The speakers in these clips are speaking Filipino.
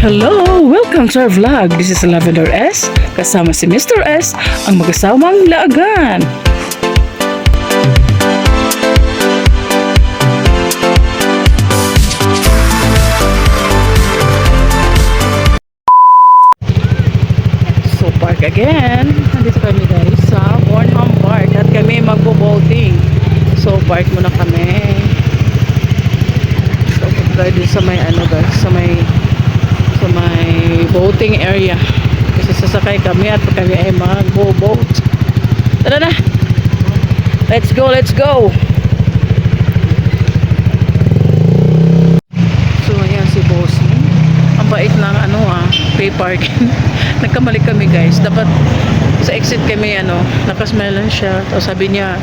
Hello! Welcome to our vlog. This is Lavender S. Kasama si Mr. S, ang mag-asawang laagan. So, park again. Nandito kami guys sa Bornholm Park at kami magbo-boating. So, park muna kami. So, punta din sa may ano guys, sa may boating area kasi sasakay kami at kami ay mag-boat. Tara na, let's go. So ayan si bossing, ang bait ng pay parking. Nagkamali kami guys, dapat sa exit kami nakasmelan siya, tapos sabi niya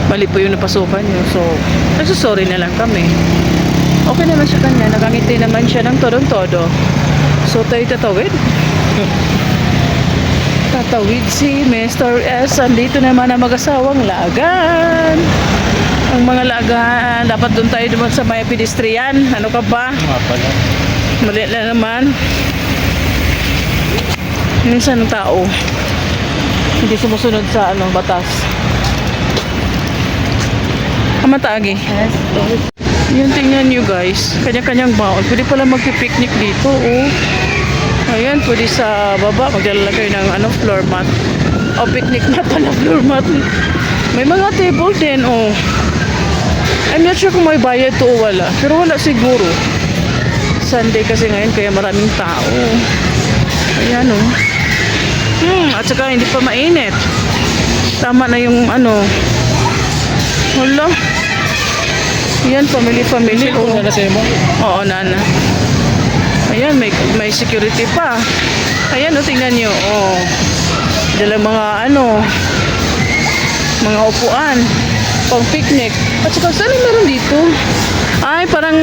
mali po yung napasukan niyo, so nagsusorry na lang kami. Okay naman siya kanya, nakangiti naman siya ng todo. So tayo tatawid. Tatawid si Mr. S. Andito naman ang mag-asawang laagan. Ang mga laagan, dapat doon tayo naman sa may pedestrian. Ano ka ba? Mali na naman. Minsan ng tao hindi sumusunod sa batas. Kamatagi. Yes. Yun, tingnan nyo guys, kanya-kanyang baon. Pwede pala magpipiknik dito, oh. Ayan, pwede sa baba maglalagay ng floor mat. O, picnic mat pala, floor mat. May mga table din, oh. I'm not sure kung may bayad to o wala, pero wala siguro. Sunday kasi ngayon, kaya maraming tao. Ayan, oh. At saka hindi pa mainit. Tama na yung wala. Yan, family. Oh. Oo, nana. Ayan, may security pa. Ayan, tingnan nyo. Oh. Dala mga mga upuan. Pang picnic. At saka, saan meron dito? Ay, parang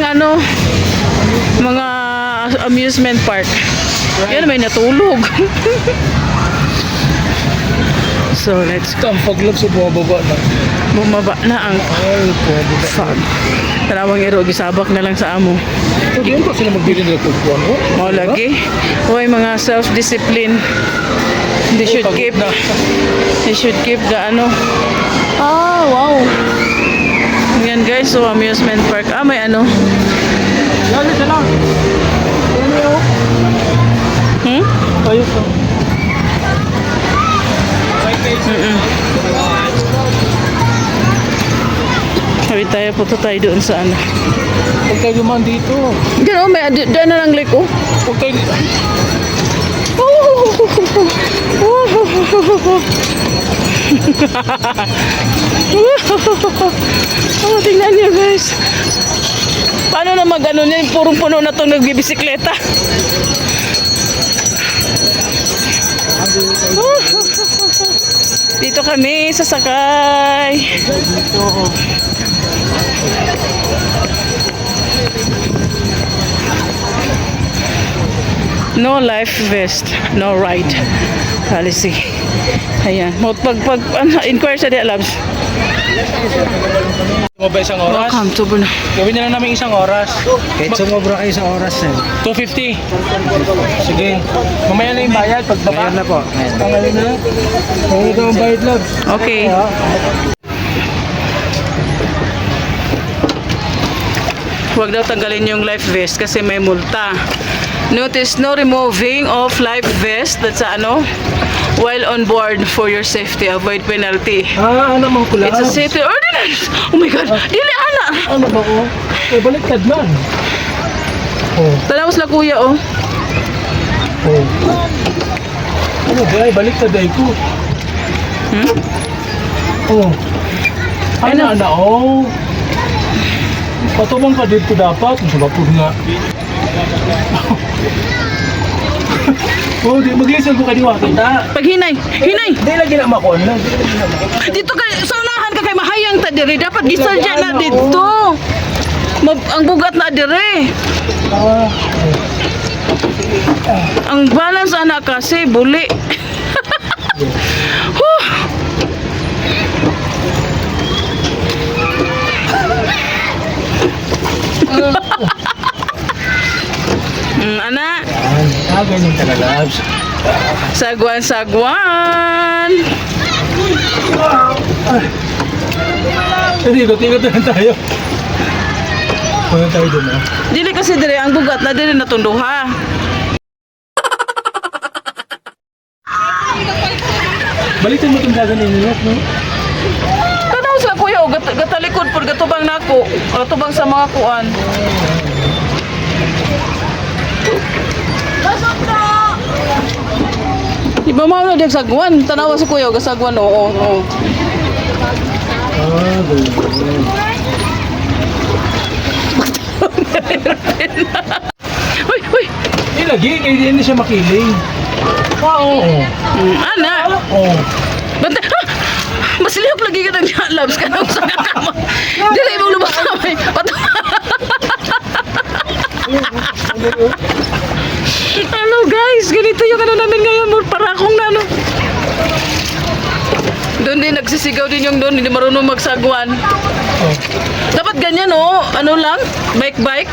mga amusement park. Yan, may natulog. So, let's go. Ang paglab sa bumababa na. Bumaba na ang fog. Tarawang iro, gisabak na lang sa amo. So, diyan pa sila magbili nila tupuan, oh? O, lagi. Huwag mga self-discipline. They should keep the Ah, wow. Yan guys, so amusement park. Ah, may Lalo siya lang. Ayos lang. Sabi tayo, punta tayo doon sa Huwag kayo dumaan dito. Diyan may dyan na lang liko. Huwag kayo... Oh, tingnan niyo guys. Paano na niyan? Purong puno na itong nagbibisikleta. Dito kami sasakay. No life vest, no ride policy. Ayan. Inquire sa Labs. Sumobra isang oras? Welcome to Bruno. Gawin na lang namin isang oras. Kahit sumobra kayo sa oras eh. 250. Sige. Mamaya na yung bayad pagbaba. Ngayon na po. Ngayon na. Ngayon ito ang bayad, Labs. Okay. Huwag daw tanggalin yung life vest kasi may multa. Notice no removing of life vest. That's while on board for your safety. Avoid penalty. Ano mga kulang? It's a safety ordinance. Oh my God. Dili, ana. Ano ba ko? Baliktad man. Oh. Tanawas na kuya, oh. Oh. Ano ba? Baliktad ay ko. Oh. Oh. Patumang ka dito dapat. Masabapod nga. Oh, di mag-isal ko kaniwa kita. Paghinay. Hinay. Di lagi na makon lang. Dito ka, sa unahan ka kay mahayang ta diri. Dapat gisal dyan na dito. Ang bugat na diri. Ang balance anak kasi buli. Anak. Ganyan ka na, Labs. Sagwan, sagwan. Ikot-ikot na lang tayo. Punta tayo dun, ah. Dili kasi dire ang bugat na dire natunduha. Balikan mo itong dagan ninyo, no? Tanaw sa kuya, o, gatalikod por gatubang nako, gatubang sa mga kuan. Di ba mao na diag sagwan? Tanawa si kuya, gasagwan oo. Oo. Ganyan. Uy, uy. Lagi, hindi siya makiling. Oo. Ana. Oo. Bante, mas lihok lagi ka ng labs ka nang sa kakama. Dili mo lubos kamay. Hello guys, ganito yung ano namin ngayon. Para akong ano. Doon din nagsisigaw din yung doon, hindi marunong magsagwan. Oh. Dapat ganyan oh, ano lang, bike-bike.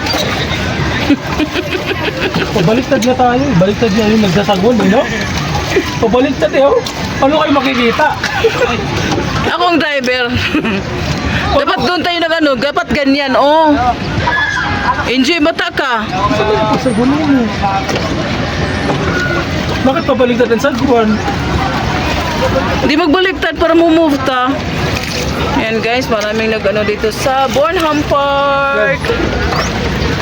Pabaliktad na tayo. Baliktad na yung nagsasagwan, no? Pabaliktad eh, oh. Ano kayo makikita? Ako ang driver. Dapat doon tayo nag ano, dapat ganyan oh. Enjoy mata ka. Sagwan mo. Bakit pabaliktad ang sagwan? Hindi magbaliktad para move ta. Ayan guys, maraming nag-ano dito sa Bornham Park.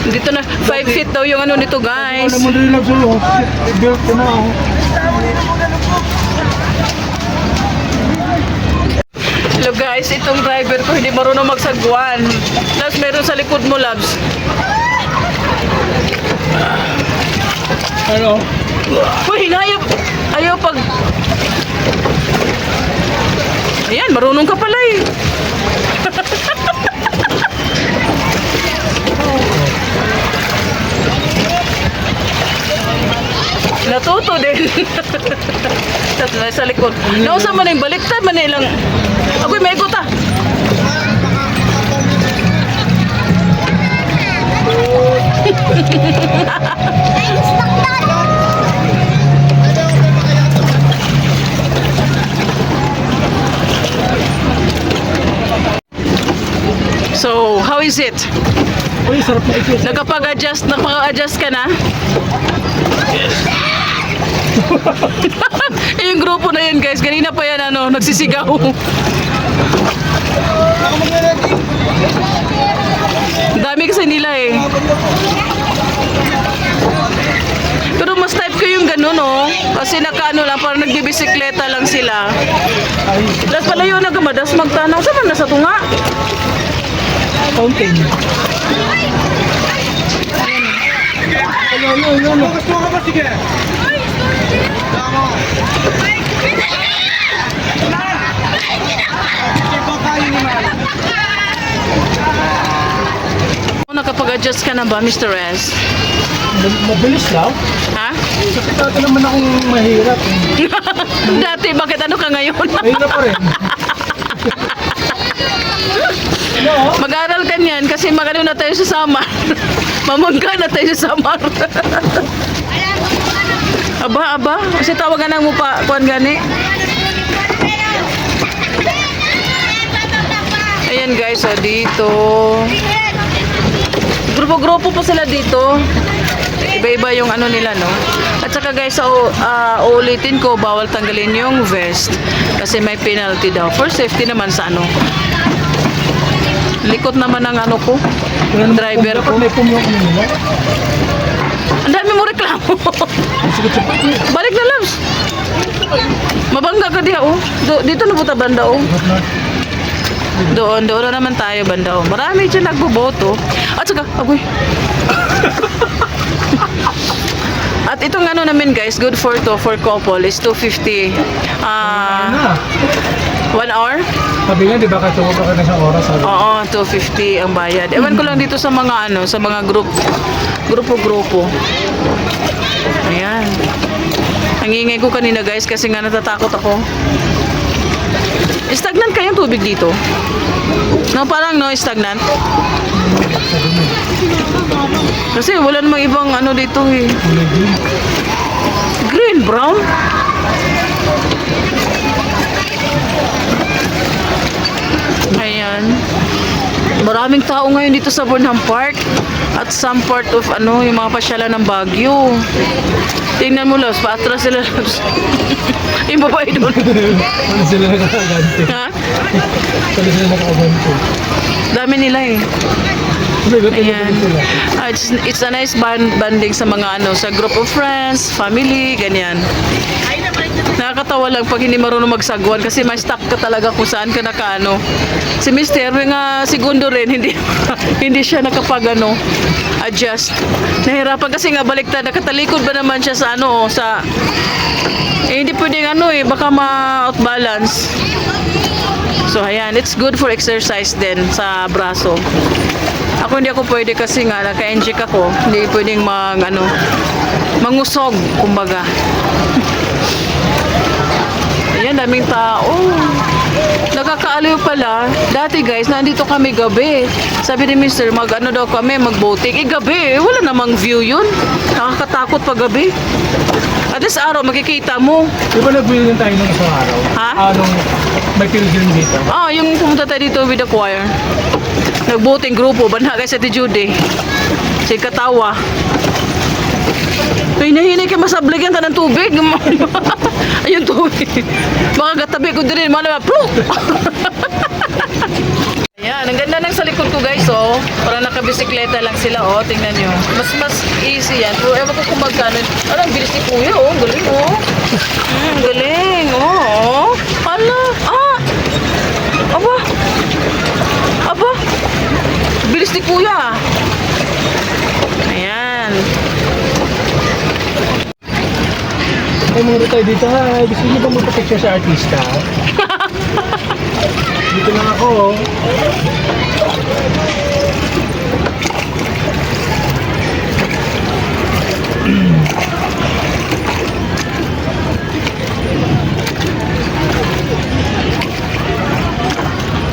Dito na, 5 feet daw yung ano nito guys. Ano mo rin lang sa'yo? Built ko na, oh. Hello guys, itong driver ko hindi marunong magsagwan. Tapos meron sa likod mo, Labs. Ano? Uy, ayaw pag... Ayan, marunong ka pala eh. Natuto din. Tapos sa likod. Nausa man yung baliktad, man ilang... Agoy, may ikot ah. So, how is it? Uy, sarap na ito. Nakapag-adjust ka na? Yung grupo na yan guys, kanina pa yan ano, nagsisigaw. Dami kasi nila eh. Pero mas type ko yung ganun oh. Kasi nakaano lang, parang nagbibisikleta lang sila. Tapos palayo na gamadas magtanaw. Saan man nasa tunga? Fountain. Ano? Gusto ka ba? Sige. Nakapag-adjust ka na ba, Mr. S? Mabilis lang. Ha? Kasi talaga naman akong mahirap. Dati, bakit ano ka ngayon? Mahirap pa rin. Mag-aral ka niyan kasi magano na tayo sa Samar. Mamangga na tayo sa Samar. Aba. Kasi tawagan na mo pa, kuan gani. Ayan guys, so dito. Grupo-grupo pa sila dito. Iba-iba yung ano nila, no? At saka guys, so, uulitin ko, bawal tanggalin yung vest. Kasi may penalty daw. For safety naman sa ano. Likot naman ng ano ko. Driver ko. May pumiyok na nila. Ang dami mo reklamo. Balik na lang. Mabangga ka diha, oh. Dito na buta banda, oh. Doon na naman tayo banda, oh. Marami dyan nagboboto. At saka, agoy. At itong ano namin guys, good for couple is 250. 1 hour? Sabi nga, di ba katuwa ka na sa oras? Oo, 250 ang bayad. Ewan ko lang dito sa mga ano, sa mga grupo-grupo. Ayan. Nangingay ko kanina guys kasi nga natatakot ako. Stagnant kayang tubig dito? No, parang no, stagnant. Kasi wala namang ibang ano dito eh. Kulay green. Green, brown. Ayan. Maraming tao ngayon dito sa Burnham Park at some part of ano, yung mga pasyalan ng Baguio. Tingnan mo, Los, paatras sila, Los. Yung babae doon. Ano sila nakakagante? Ha? Ano sila nakakagante? Dami nila eh. Ayan. Ayan. Sila. It's a nice banding sa mga ano, sa group of friends, family, ganyan. Nakakatawa lang pag hindi marunong magsagwan kasi may stuck ka talaga kung saan ka nakaano. Si Mister, yung segundo rin, hindi hindi siya nakapag adjust. Nahirapan kasi nga baliktad, nakatalikod ba naman siya sa ano, sa hindi pwedeng baka ma-out balance. So ayan, it's good for exercise din sa braso. Ako hindi ako pwede kasi nga naka-enjik ako, hindi pwedeng mangusog kumbaga. Ayan, daming tao. Nakakaaliw pala. Dati guys, nandito kami gabi. Sabi ni Mister, daw kami, mag-boating. Gabi, wala namang view yun. Nakakatakot pag gabi. At least araw, makikita mo. Di ba nag-wheel tayo ng isang araw? Ha? Anong may pilgrim dito? Yung pumunta tayo dito with the choir. Nag-boating grupo. Banha guys sa Jude. Si Katawa. Ay, nahinay ka masabligyan ka ng tubig. Ayun tubig. Mga gatabi ko din. Mga pluk! Ayan, ang ganda ng sa likod ko guys, oh. Parang nakabisikleta lang sila, oh. Tingnan nyo. Mas easy yan. Pero ewan ko kung magkano. Ang bilis ni Kuya, oh. Ang galing, oh. Galing, oh. Hala. Aba. Aba. Bilis ni Kuya. Ayan. Ay, mga tayo dito ha. Gusto niyo ba magpa-picture sa artista? Dito lang ako.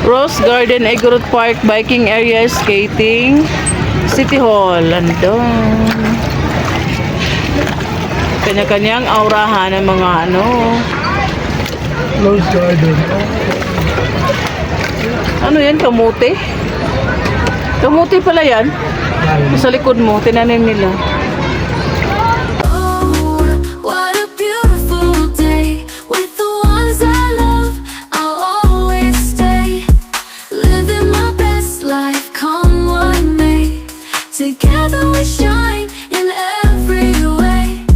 Rose Garden, Egorot Park, biking area, skating, City Hall, andun. Kanya-kanyang aurahan ng mga Rose Garden. Ano yan? Kamuti? Kamuti pala yan. Ayun. Sa likod mo, tinanim nila. Oh, what a beautiful day with the ones I love. I'll always stay, living my best life, come what may. Together we shine in every way.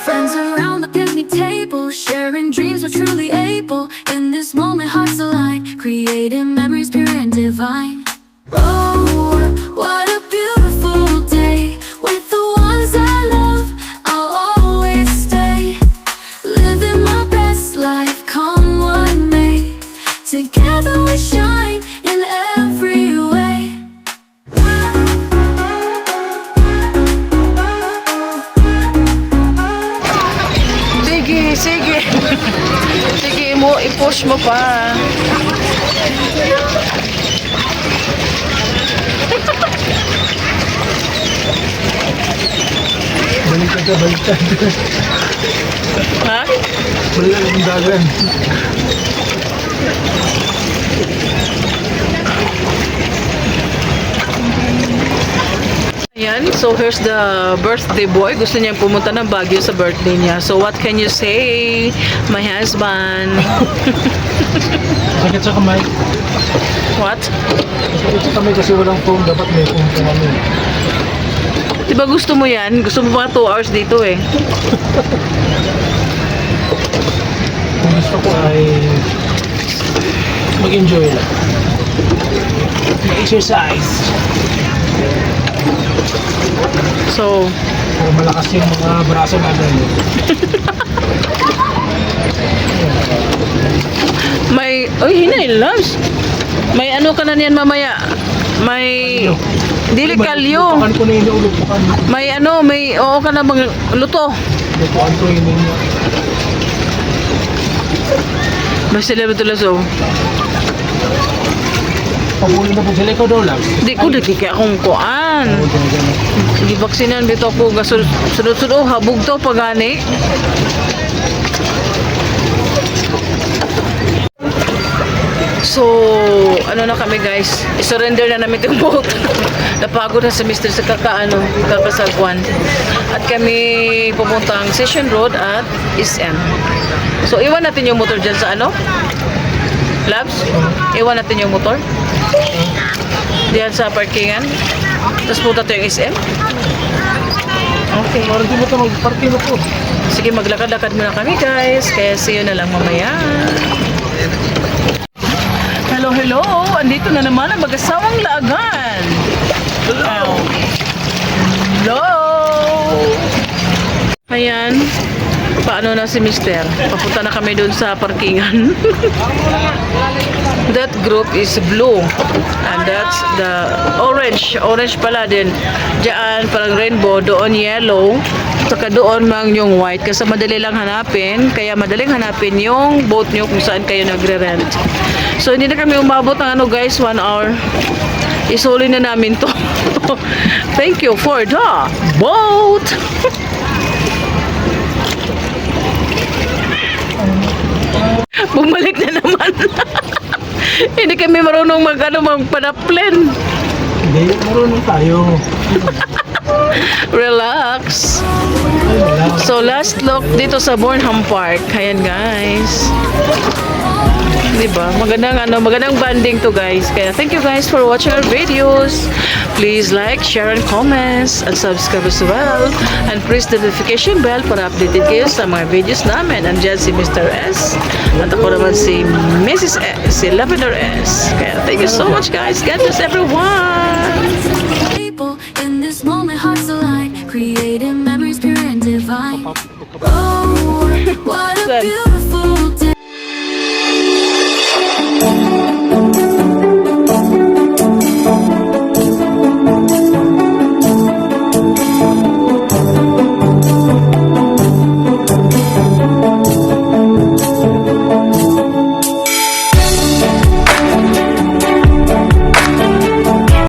Friends around the picnic table, sharing dreams, we're truly able. In this moment, hearts align, creating memories pure and divine. Oh, what a beautiful day with the ones I love. I'll always stay, living my best life, come what may. Together we shine in every way. Sige, sige. Sige mo, i-push mo pa. Baliktad ka, baliktad. Ha? Wala ang dagan. Ayan, so here's the birthday boy. Gusto niyang pumunta ng Baguio sa birthday niya. So what can you say, my husband? Sakit sa kamay. What? Sakit sa kamay kasi walang phone. Dapat may phone ka kami. Diba gusto mo yan? Gusto mo pa 2 hours dito eh. Kung gusto ko ay mag-enjoy lang. Mag-exercise. So, Para malakas yung mga braso natin. may... Uy, hinay, loves. May ano ka na niyan mamaya. May... Dili kalyo. Lupukan ko na yun yung lupukan. May oo ka na bang luto. Lupukan ko yun yun. Basta sila betul so. Pabuli na po sila, ikaw daw lang. Di ko di kaya akong kuan. Di baksinan bito ko sunod-sunod habog to pagani. So, ano na kami guys, i-surrender na namin itong boat. Napagod na si Mr. sa kakasagwan. At kami pumuntang Session Road at SM. So, iwan natin yung motor dyan sa ano? Labs? Iwan natin yung motor? Diyan sa parkingan. Tapos punta tayo yung SM. Okay. Parang di mo ito mag-parking na po. Sige, maglakad-lakad muna kami guys. Kaya see you na lang mamaya. Hello, hello! Andito na naman ang mag-asawang laagan. Hello! Hello! Ayan. Paano na si Mister? Papunta na kami doon sa parkingan. That group is blue. And that's the orange. Orange pala din. Diyan parang rainbow. Doon yellow. Saka doon mang yung white. Kasi madali lang hanapin. Kaya madaling hanapin yung boat nyo kung saan kayo nagre-rent. So hindi na kami umabot ng ano guys, 1 hour. Isuli na namin to. Thank you for the boat! Bumalik na naman. Hindi kami marunong magpanaplen. Hindi, marunong tayo. Relax. Ay, wala. So last look dito sa Bornham Park. Ayan guys. Diba? Magandang banding to guys. Kaya thank you guys for watching our videos. Please like, share, and comments. And subscribe as well. And press the notification bell para updated kayo sa mga videos namin. Andyan si Mr. S. At ako naman si Mrs. S. Si Lavender S. Kaya thank you so much guys. God bless everyone. In this moment, hearts align, creating memories pure and divine. Oh, what a Good. beautiful day.